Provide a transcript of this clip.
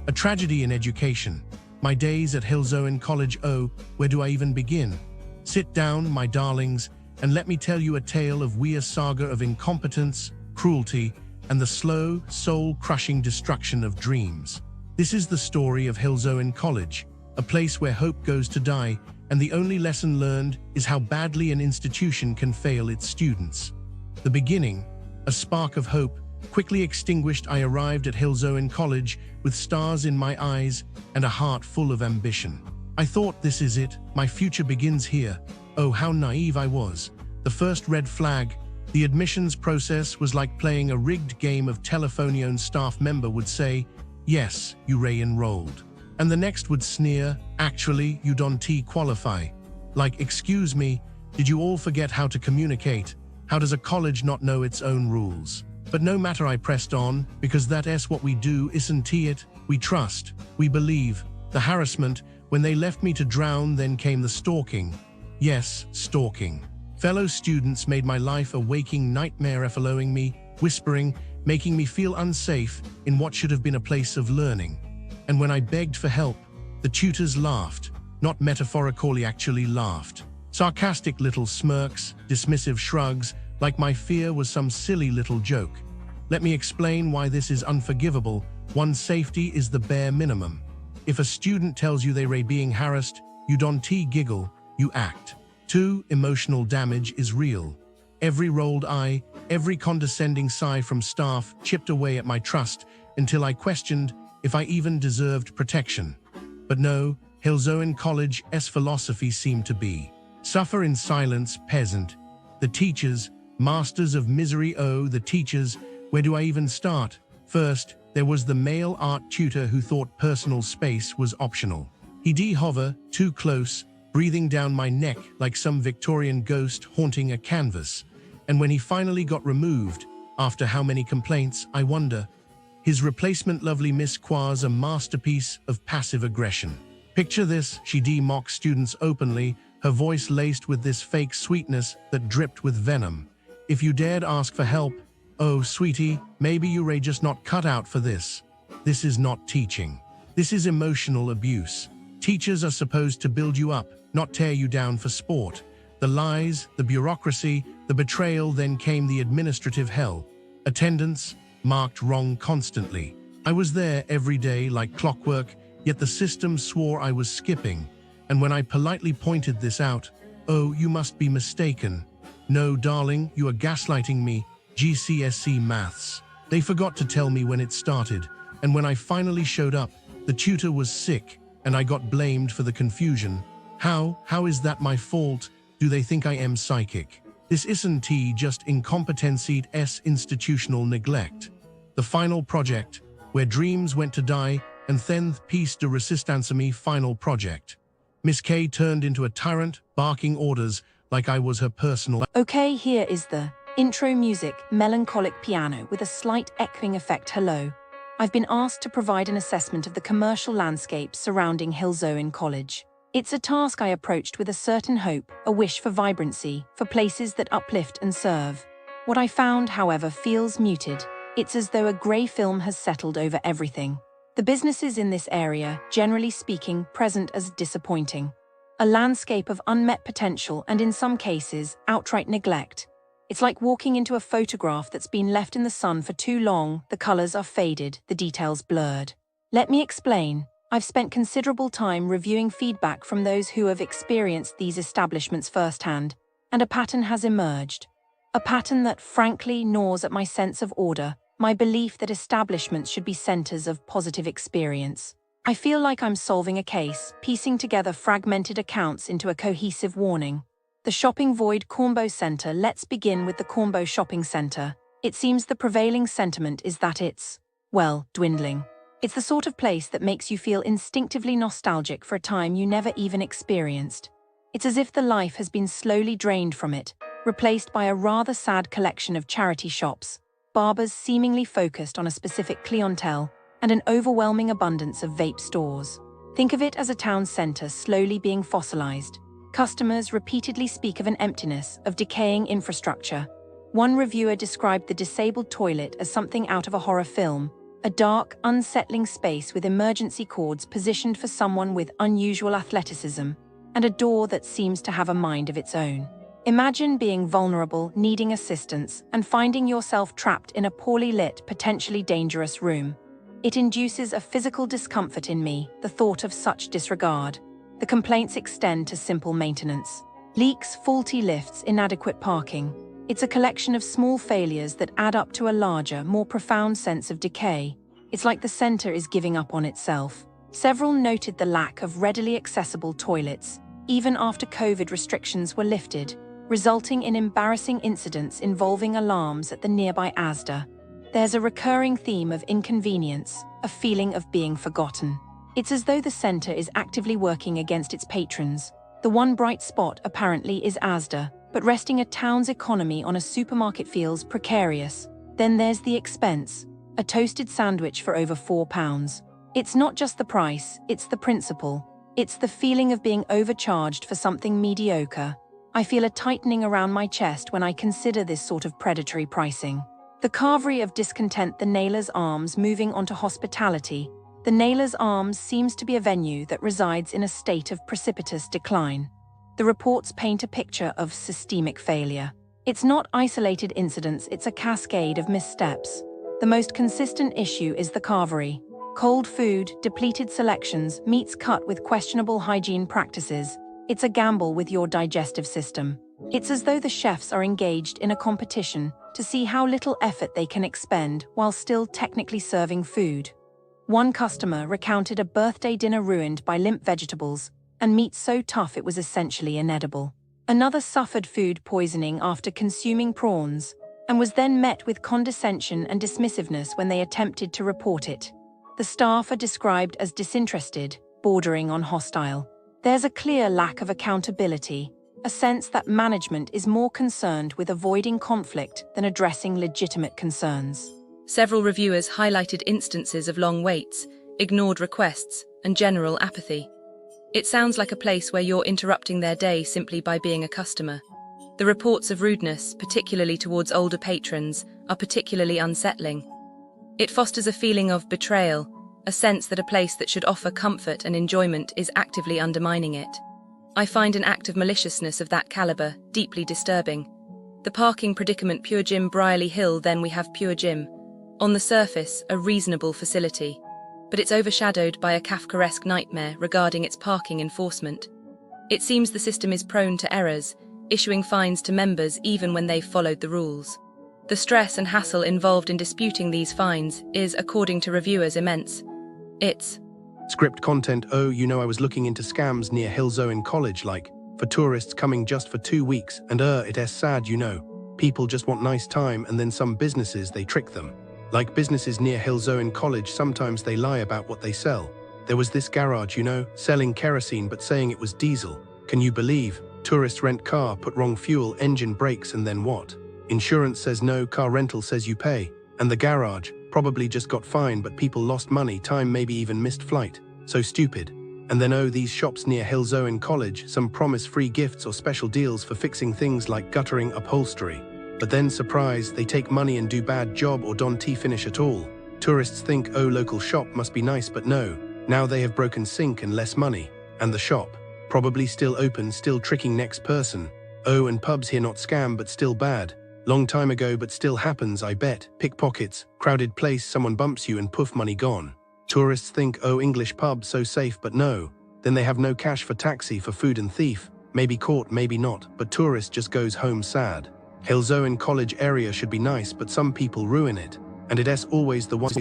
A tragedy in education. My days at Halesowen College. Oh, where do I even begin? Sit down, my darlings, and let me tell you a tale of weird saga of incompetence, cruelty, and the slow, soul-crushing destruction of dreams. This is the story of Halesowen College, a place where hope goes to die, and the only lesson learned is how badly an institution can fail its students. The beginning, a spark of hope, quickly extinguished. I arrived at Halesowen College with stars in my eyes and a heart full of ambition. I thought, this is it, my future begins here. Oh, how naive I was. The first red flag, the admissions process was like playing a rigged game of telephone. Staff member would say, yes, you re-enrolled. And the next would sneer, actually, you don't qualify. Like, excuse me, did you all forget how to communicate? How does a college not know its own rules? But no matter, I pressed on, because that's what we do, isn't it? We trust, we believe. The harassment, when they left me to drown, then came the stalking. Yes, stalking. Fellow students made my life a waking nightmare, following me, whispering, making me feel unsafe in what should have been a place of learning. And when I begged for help, the tutors laughed, not metaphorically, actually laughed. Sarcastic little smirks, dismissive shrugs, like my fear was some silly little joke. Let me explain why this is unforgivable. One, safety is the bare minimum. If a student tells you they're being harassed, you don't giggle, you act. 2, emotional damage is real. Every rolled eye, every condescending sigh from staff chipped away at my trust until I questioned if I even deserved protection. But no, Halesowen College's philosophy seemed to be, suffer in silence, peasant. The teachers, masters of misery. Oh, the teachers, where do I even start? First, there was the male art tutor who thought personal space was optional. He'd hover too close, breathing down my neck like some Victorian ghost haunting a canvas. And when he finally got removed, after how many complaints, I wonder, his replacement, lovely Miss Qua's, a masterpiece of passive aggression. Picture this, she'd mock students openly, her voice laced with this fake sweetness that dripped with venom. If you dared ask for help, oh, sweetie, maybe you're just not cut out for this. This is not teaching. This is emotional abuse. Teachers are supposed to build you up, not tear you down for sport. The lies, the bureaucracy, the betrayal, then came the administrative hell. Attendance, marked wrong constantly. I was there every day like clockwork, yet the system swore I was skipping. And when I politely pointed this out, oh, you must be mistaken. No, darling, you are gaslighting me. GCSE maths. They forgot to tell me when it started, and when I finally showed up, the tutor was sick, and I got blamed for the confusion. How is that my fault? Do they think I am psychic? This isn't just incompetency, institutional neglect. The final project, where dreams went to die, and then piece de resistance me final project. Miss K turned into a tyrant, barking orders like I was her personal. Okay, here is the intro music, melancholic piano with a slight echoing effect. Hello. I've been asked to provide an assessment of the commercial landscape surrounding Halesowen College. It's a task I approached with a certain hope, a wish for vibrancy, for places that uplift and serve. What I found, however, feels muted. It's as though a grey film has settled over everything. The businesses in this area, generally speaking, present as disappointing. A landscape of unmet potential and, in some cases, outright neglect. It's like walking into a photograph that's been left in the sun for too long. The colors are faded, the details blurred. Let me explain. I've spent considerable time reviewing feedback from those who have experienced these establishments firsthand, and a pattern has emerged. A pattern that, frankly, gnaws at my sense of order, my belief that establishments should be centers of positive experience. I feel like I'm solving a case, piecing together fragmented accounts into a cohesive warning. The shopping void Cornbow Centre. Let's begin with the Cornbow Shopping Centre. It seems the prevailing sentiment is that it's, well, dwindling. It's the sort of place that makes you feel instinctively nostalgic for a time you never even experienced. It's as if the life has been slowly drained from it, replaced by a rather sad collection of charity shops, barbers seemingly focused on a specific clientele, and an overwhelming abundance of vape stores. Think of it as a town centre slowly being fossilized. Customers repeatedly speak of an emptiness, of decaying infrastructure. One reviewer described the disabled toilet as something out of a horror film, a dark, unsettling space with emergency cords positioned for someone with unusual athleticism, and a door that seems to have a mind of its own. Imagine being vulnerable, needing assistance, and finding yourself trapped in a poorly lit, potentially dangerous room. It induces a physical discomfort in me, the thought of such disregard. The complaints extend to simple maintenance. Leaks, faulty lifts, inadequate parking. It's a collection of small failures that add up to a larger, more profound sense of decay. It's like the center is giving up on itself. Several noted the lack of readily accessible toilets, even after COVID restrictions were lifted, resulting in embarrassing incidents involving alarms at the nearby Asda. There's a recurring theme of inconvenience, a feeling of being forgotten. It's as though the center is actively working against its patrons. The one bright spot, apparently, is Asda, but resting a town's economy on a supermarket feels precarious. Then there's the expense, a toasted sandwich for over £4. It's not just the price, it's the principle. It's the feeling of being overcharged for something mediocre. I feel a tightening around my chest when I consider this sort of predatory pricing. The carvery of discontent, the Nailers Arms, moving on to hospitality. The Nailers Arms seems to be a venue that resides in a state of precipitous decline. The reports paint a picture of systemic failure. It's not isolated incidents, it's a cascade of missteps. The most consistent issue is the carvery. Cold food, depleted selections, meats cut with questionable hygiene practices. It's a gamble with your digestive system. It's as though the chefs are engaged in a competition to see how little effort they can expend while still technically serving food. One customer recounted a birthday dinner ruined by limp vegetables and meat so tough it was essentially inedible. Another suffered food poisoning after consuming prawns and was then met with condescension and dismissiveness when they attempted to report it. The staff are described as disinterested, bordering on hostile. There's a clear lack of accountability, a sense that management is more concerned with avoiding conflict than addressing legitimate concerns. Several reviewers highlighted instances of long waits, ignored requests, and general apathy. It sounds like a place where you're interrupting their day simply by being a customer. The reports of rudeness, particularly towards older patrons, are particularly unsettling. It fosters a feeling of betrayal, a sense that a place that should offer comfort and enjoyment is actively undermining it. I find an act of maliciousness of that caliber deeply disturbing. The parking predicament, Pure Gym Brierley Hill, then we have Pure Gym. On the surface, a reasonable facility, but it's overshadowed by a Kafkaesque nightmare regarding its parking enforcement. It seems the system is prone to errors, issuing fines to members even when they've followed the rules. The stress and hassle involved in disputing these fines is, according to reviewers, immense. It's Script content. Oh, I was looking into scams near Halesowen College, like, for tourists coming just for 2 weeks, and it's sad, People just want nice time, and then some businesses, they trick them. Like businesses near Halesowen College, sometimes they lie about what they sell. There was this garage, selling kerosene but saying it was diesel. Can you believe? Tourists rent car, put wrong fuel, engine breaks, and then what? Insurance says no, car rental says you pay. And the garage probably just got fined, but people lost money, time, maybe even missed flight. So stupid. And then these shops near Halesowen College, some promise free gifts or special deals for fixing things like guttering, upholstery. But then, surprise, they take money and do bad job or don't finish at all. Tourists think, local shop must be nice, but no. Now they have broken sink and less money. And the shop, probably still open, still tricking next person. And pubs here, not scam but still bad. Long time ago but still happens, I bet. Pickpockets, crowded place, someone bumps you and poof, money gone. Tourists think, English pub, so safe, but no. Then they have no cash for taxi, for food and thief. Maybe caught, maybe not, but tourist just goes home sad. Halesowen College area should be nice, but some people ruin it. And it's always the ones